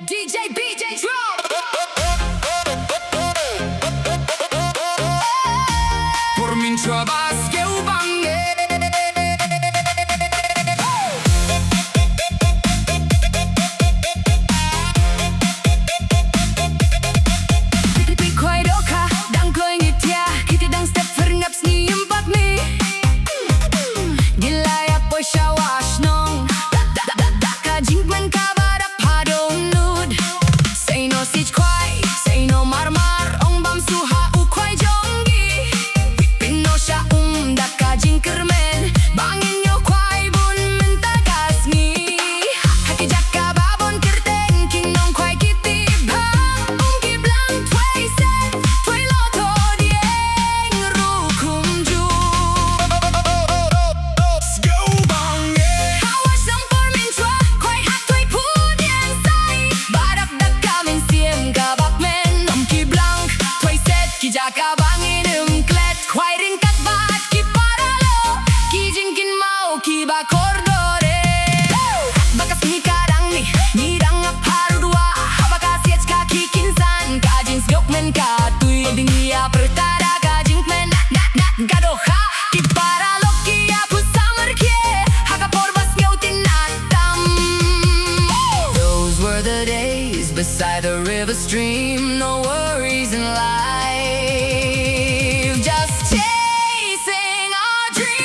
DJ drop. Por Mynchwa Ba Sngewbang Eh. Dih Khwai Dohkha đang cười nghịch thia khi thì dangstep phyrngap sngi mi. Gilai apa syawa Shnong ka jingkmen kaba say no siej khwai, say no marmar ong bam suha u khwai jong pino sha ka jingkmen bangin yo khwai bun bynta sngi haki jaka babon kerten king nong khwai kiti bha Ki Blang Thwei Set Thwei Lawthoh Dieng ru khum ju Sngewbang Eh hawa sang por Mynchwa khwai hat Thwei Phu Dieng Sai barap min siem ka bak men Um Ki Blang Thwei Set ki jaka bangin klet khwai Ryngkat bat ki Paralok ki jingkmen ki ba kordore bakas ni kadang ni dang haru dua haba ka siej ka ki kinsan ka jingkmen ka tui dingia pertada ka jingkmen ka dohkha ki Paralok ki apu samar kye haka por bas itynnad those were the days beside the river stream, no worries in life, just chasing our dreams.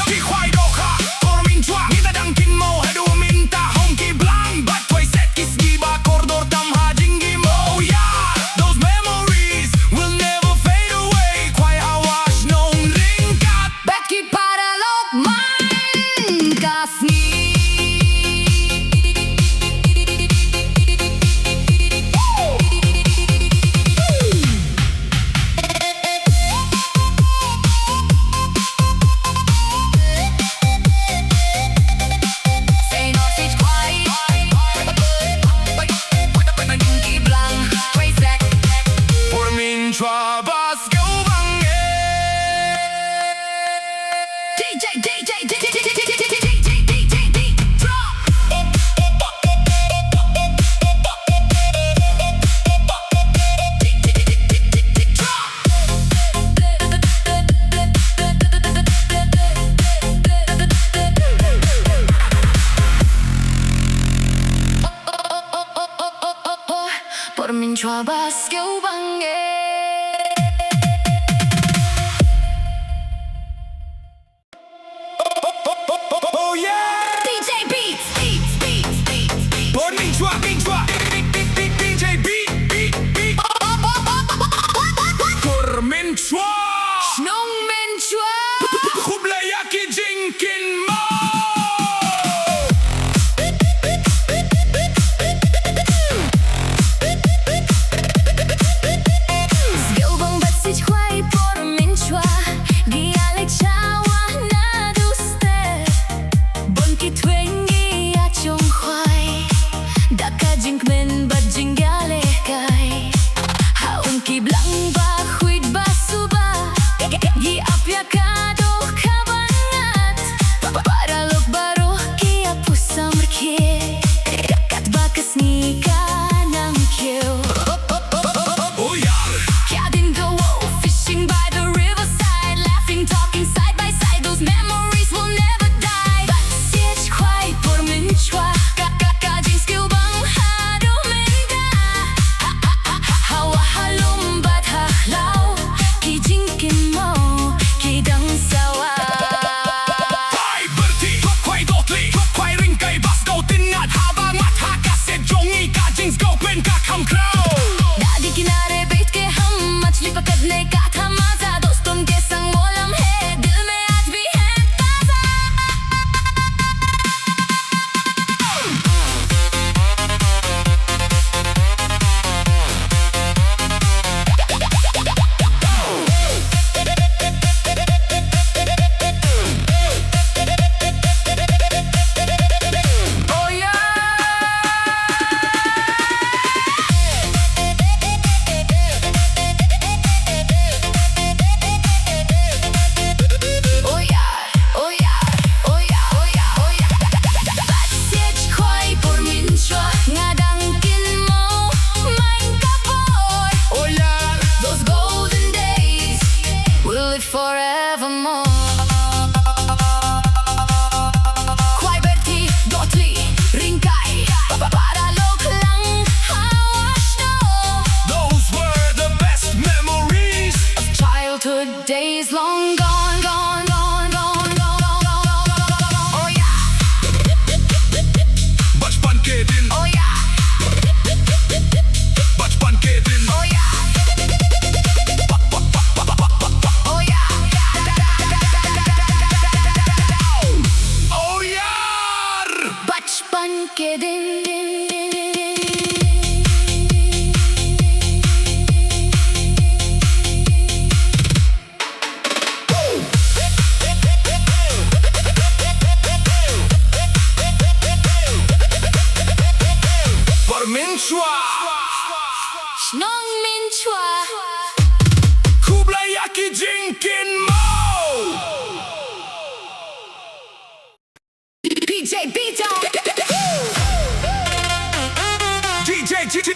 Dih Khwai Dohkha por Mynchwa kita dangkinmaw hadu minta Um Ki Blang but Thwei Set kisgi ba kordor tam ha jingkmen yeah those memories will never fade away khwai awash nong Ryngkat back ki Paralok man Khasi. Mynchwa Ba Sngewbang Eh. DJ drop. Por Mynchwa Ba Sngewbang Eh. Oh yeah! DJ beats. Por Mynchwa, DJ beat. Por Mynchwa, Shnong Mynchwa, Khublaya ki jingkmen. Sngewbang ba siej khwai por Mynchwa, gialek chawa na dangstep. Bon ki Thwei a jong khwai, da ka jingkmen ba jinggale kai. Ha Ki Blang ba khwit ba suba, gi apya ka dohkha bangat. Paralok baro ki apu samar kye, kat ba kasni ka nang kyo. Oh yeah. Kya din go fishing by the riverside, laughing, talking side by side. Those memories will never die. But siej khwai por Mynchwa, ka jingkmen hadu minta. Hawa halum bat haklaw ki jingkmenmaw ki dang sawa. Thwei berti Khwai Dohkha Khwai Ryngkat bas go itynnad haba mat haka set jongi ka jingkmen ka kham kraw. Dadi kinare bait ke hum machli pakadne ka tha maza doston ke sang molam hai dil mein aaj bhi hai taza. ke din. Mynchwa Shnong Mynchwa Kublayaki jingkmenmaw PJ beat on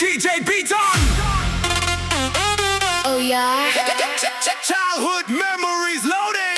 DJ beat on. Oh yeah. Childhood memories loaded.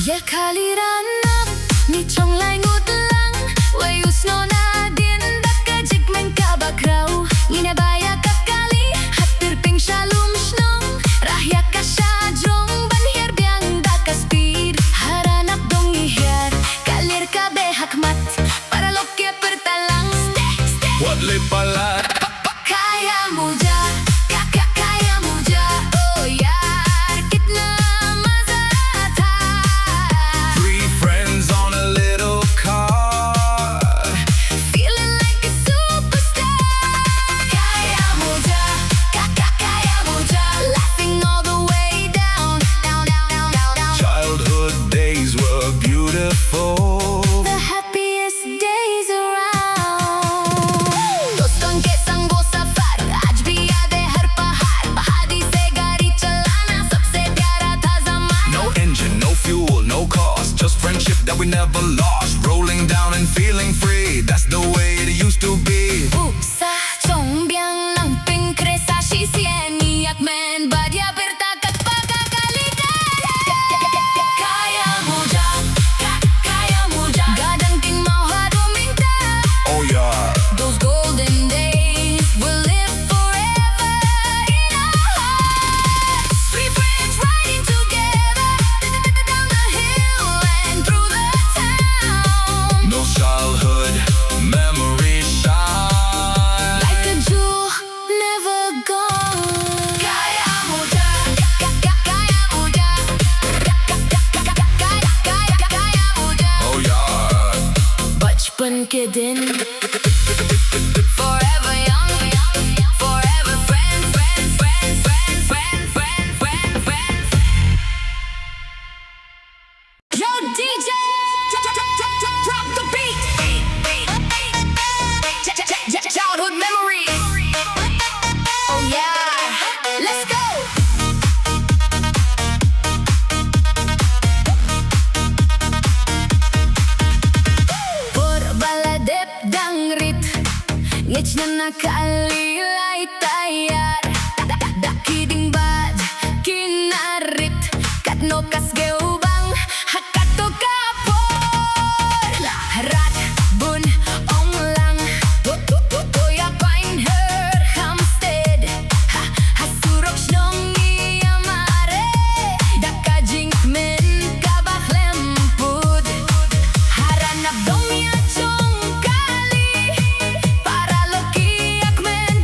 Ye kaliranap ni chong lai ngut lang Wei usno na din dakka jingkmen kaba krau Ngine baya kakali hatir ping shalom shnong Rahya kasha jong ban hier biang dakka speed Haranap dong ihar kalir kabe hakmat Paralok ke pertalang What lipalat Kaya muja kaya muja Oh yar kitna mazata Three friends on a little car. Feeling like a superstar. Kaya muja, kaya muja, laughing all the way down. Childhood days were beautiful. The happiest days around. दोस्तों के संग वो सफर आज भी याद है हर पहाड़ पहाड़ी से गाड़ी चलाना सबसे प्यारा था ज़माना. No engine, no fuel, no cost. Just friendship that we never lost. Rolling down and feeling free. That's the way it used to be. Sa chong biang ng ping kresa shi sieni yak men badya bertakat pagkakalikan. Kaya muja, gadang tingmaw haduminta. Oh yeah. Those golden days will live forever in our hearts. Three friends riding together down the hill and through the town. No childhood memories shine. Like a jewel never gone. Kaya muja, kaya muja, kaya muja. Oh yeah. बचपन के दिन Forever young, forever friends. Yo DJ, drop the beat. Childhood memories. Oh yeah, let's go. Por baladep dangrit ngech na nakalilay tayar Dakiding bad kinarit Katno kas geubang hakato kapor Rat bun ong lang Toya pain her hamsted Hasurok shnong iyamare Daka jingkmen kabak lempud Haranap dong ya chong kali Paralok iyak men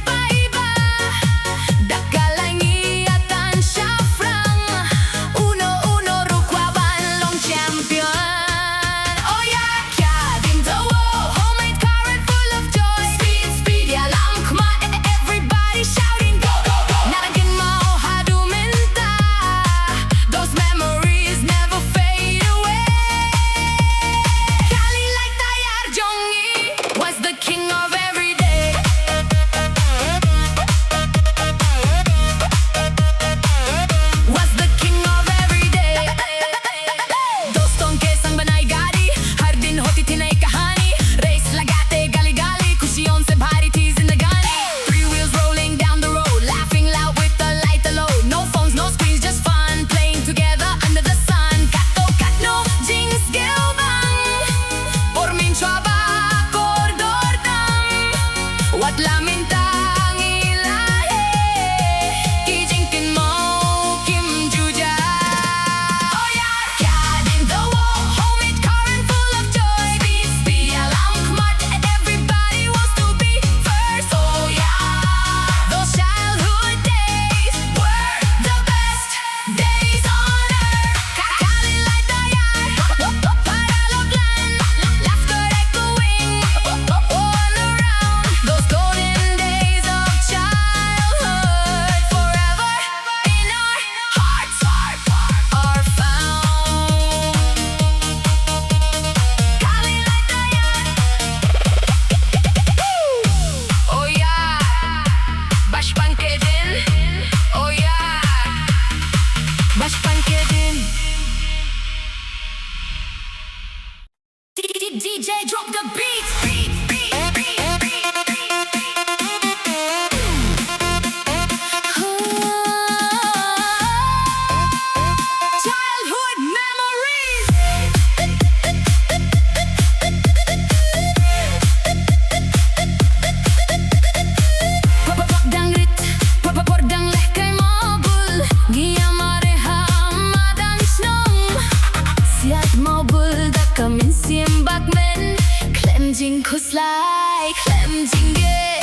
khuslai klem jinge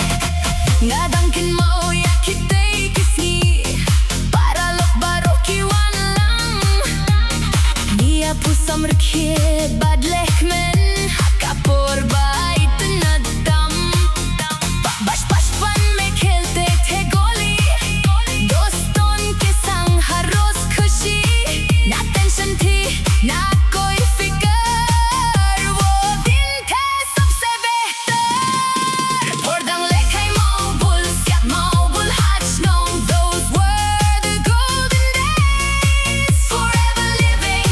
ngadangkenmaw yakitay kisngi Paralok baroki wanlang Nia pusam rkhe badlekmen Hakapor ba itynnad Bash pan में खेलते थे गोली दोस्तों के संग हर रोज खुशी ना tension थी ना कोई फिकर वो दिन थे सबसे बेहतर Pordang lekai mau bul siap mau bul hat Shnong those were the golden days forever living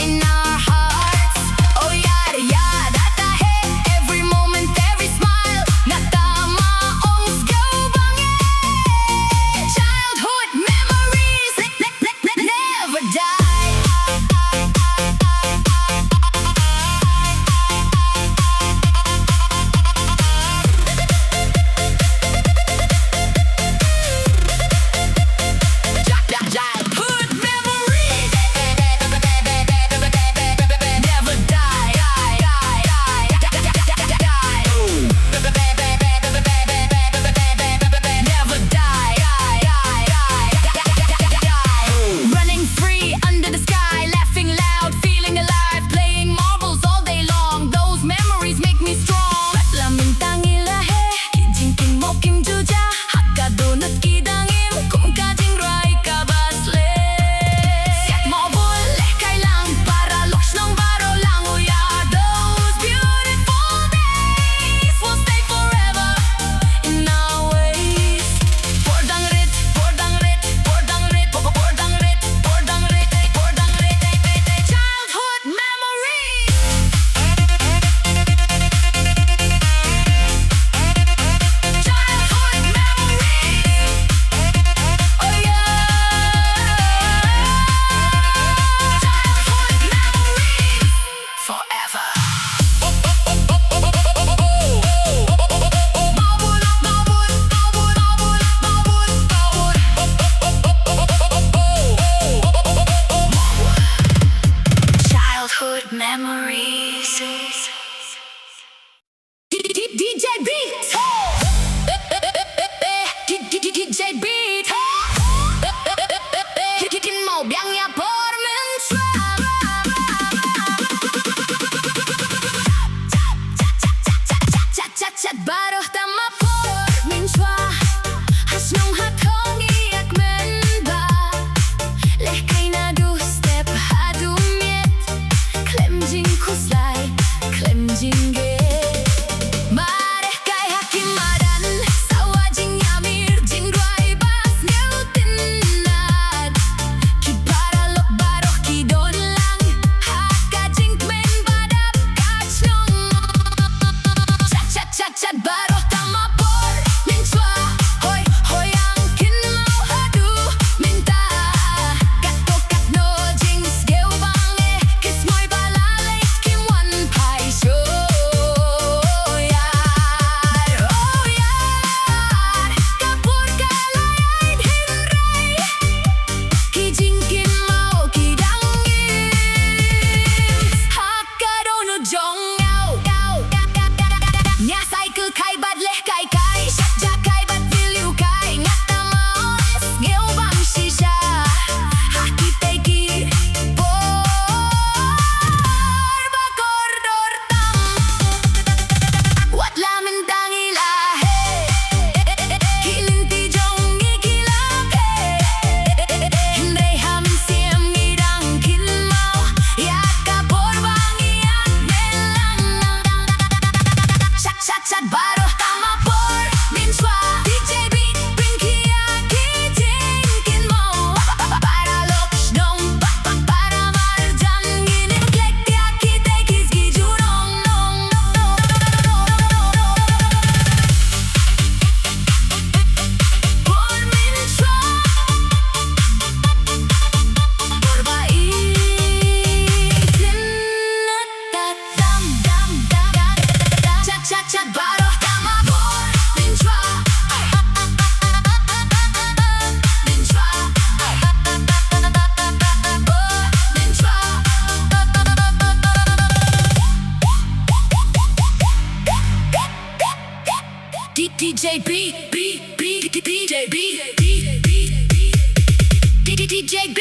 in our hearts oh yada yada ta hai every moment every smile natama Um Ki Blang Eh childhood memories never die Childhood memories never die never die running free under the sky laughing loud feeling alive playing marbles all day long those memories make me strong lamin tangila he ki jingkmen kim juja hakka donut ki dangim kum ka jingrwai kaba siap mau bul lekai lang paralok Shnong baro lang oh yeah those beautiful days will stay forever in our ways Pordang rit childhood memories childhood memories oh yeah childhood memories forever childhood memories DJ Beat DJ Beat Mynchwa Ba Sngewbang Baroh tama por Mynchwa Shnong hatong jingkmen ba lekai na dangstep hadu miet klem jing khuslai klem jinge Mareh kai hakimadan sawa jing yamir jingrwai ba itynnad ki paralok baroh ki don lang haka jingkmen badap ka Shnong chat baroh DJ B DJ B DJ B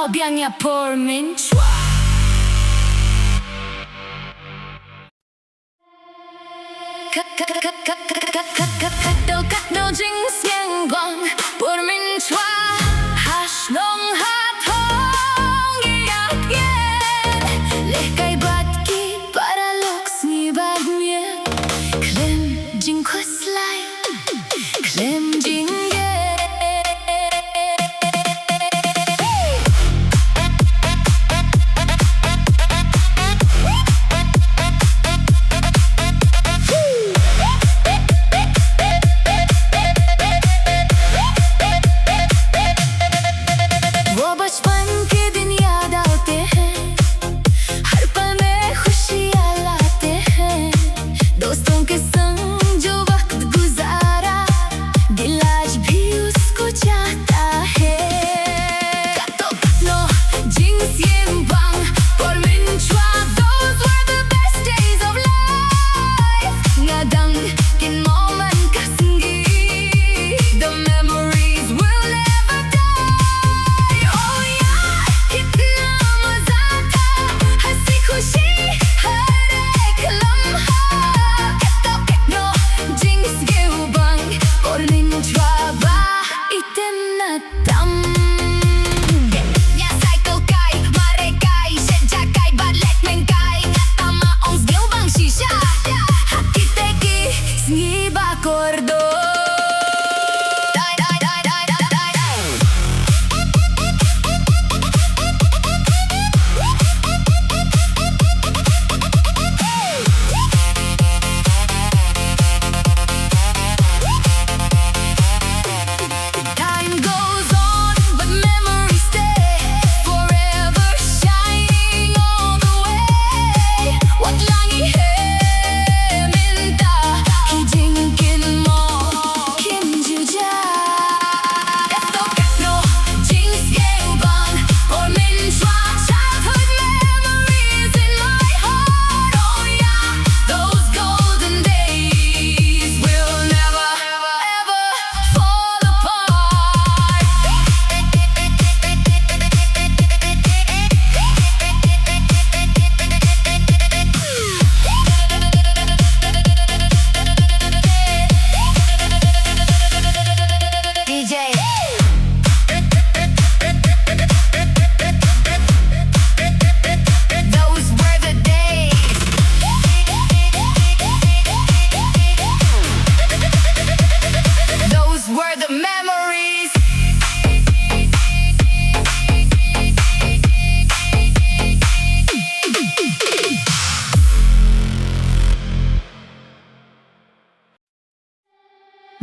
Biangnya por Mynchwa Cắt đầu chính Sngewbang por Mynchwa Shnong Lehkai batki Paralok Sngewbang Eh Klem jingrwai Klem jingrwai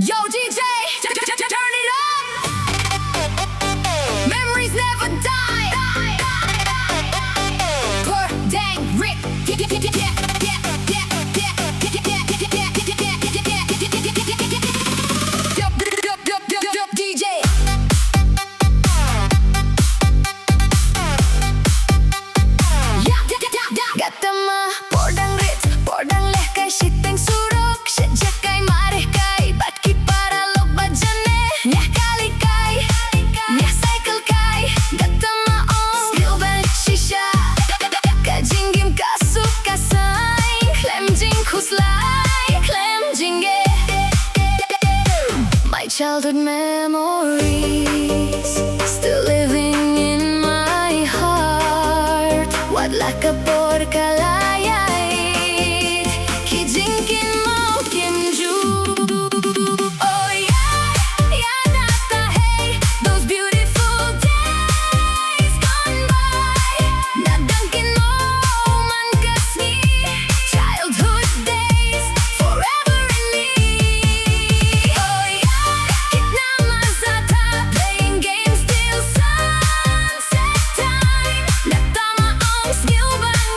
Yo DJ, turn it up. Memories never die. Per dang Rick. DJ. Gatama podang rit, podang leh kai shiteng surok, sejak kai mareh kai batki paralok bajane, nyah kali kai, nyah cycle kai, gatama Sngewbang shisha, kajingim kasuk kasai, klem jing khuslai, klem jinge. My childhood memories still living in my heart. What like a porkalayay, ki jingkmen kim ju. Oh yeah, yeah, nata hey, those beautiful days gone by. Na jingkmen man kasni, childhood days forever in me. Oh yeah, kitna maza tha playing games till sunset time. Natama Sngewbang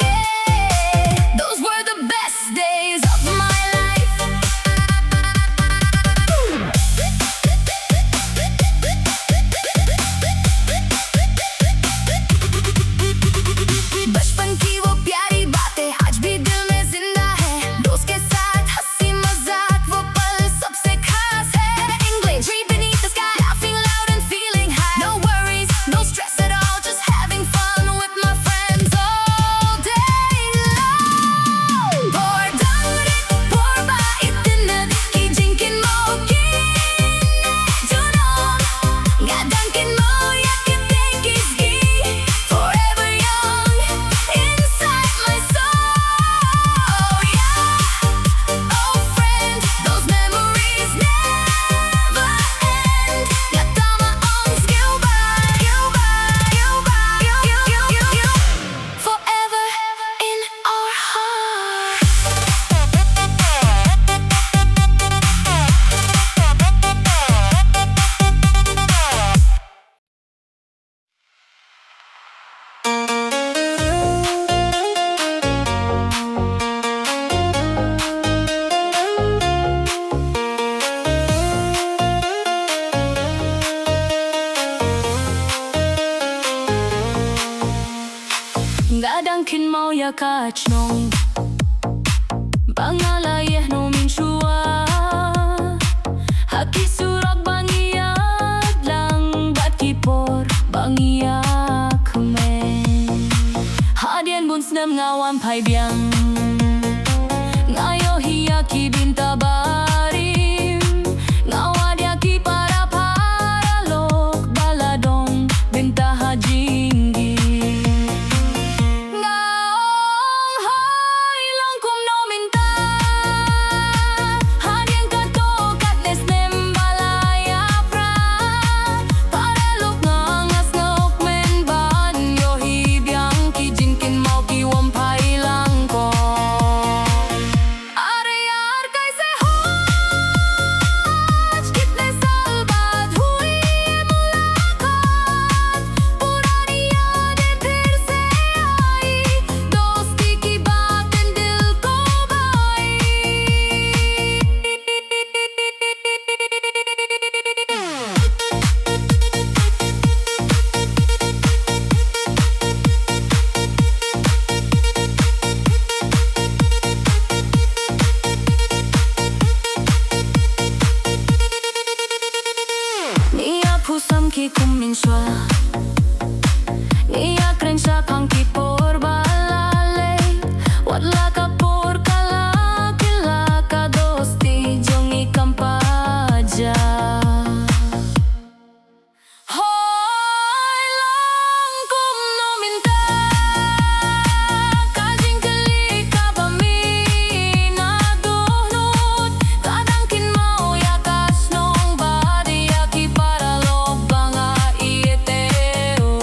ya ka Shnong Bangalayeh no Mynchwa Haki surak bangiyak lang Bat kipor bangiyak men Hadien bun snem ngawan pai biang Ngayo hiya ki bynta barim Ngawad ya ki para paralok baladong bynta hajinggi Ngaong hoy longkum no minta Hadien kato katnes nem balaya pra Paralok ngangas ngokmen ban Yo hi biang ki jingkmen ki wampai langko Pusam ki kum Mynchwa Niya kren sa pang ki por balale Wadla ka por kala kila ka dosti jong kampaja Hoy lang kum no minta Kajing kali ka pamina dohnot Kadangkinmaw ya ka Shnong badi ya ki Paralok banga ieteo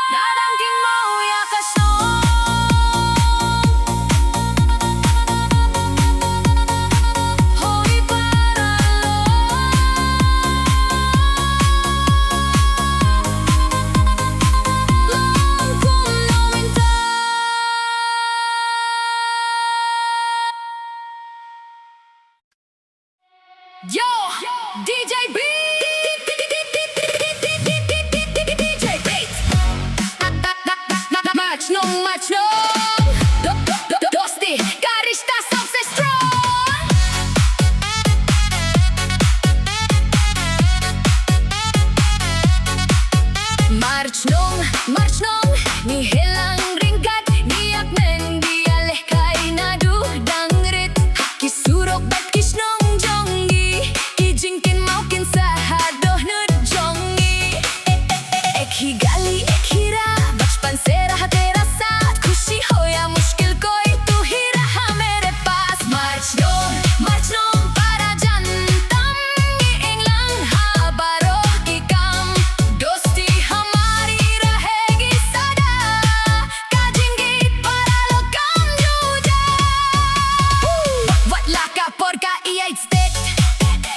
Kadangkinmaw ya ka Shnong Hoy Paralok Lang kum no minta Yo! DJ B! DJ Beat! Match no! Dosti, garishta सबसे strong! March nong, ni hilang Ryngkat Jingkmen dia leh kainadu dangrit Ki surok bat ki Shnong jongi Ki jingkmen kin sahadoh nud jongi Ek hi gali ek hira bachpan se raha tera saath Khushi ho ya mushkil koi tu hi raha mere paas March nong para jantam Ye englang haba roh ki kam Dosti hamari rahegi sada Kajingit Paralok kam juja Wadla ka por ka iait stet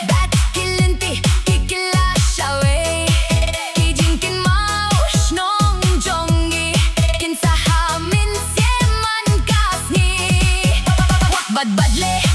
Bat kilinti ki kilash away Ki jingkmen Shnong jongi Kin sahamin sieman kasni Wak bad badle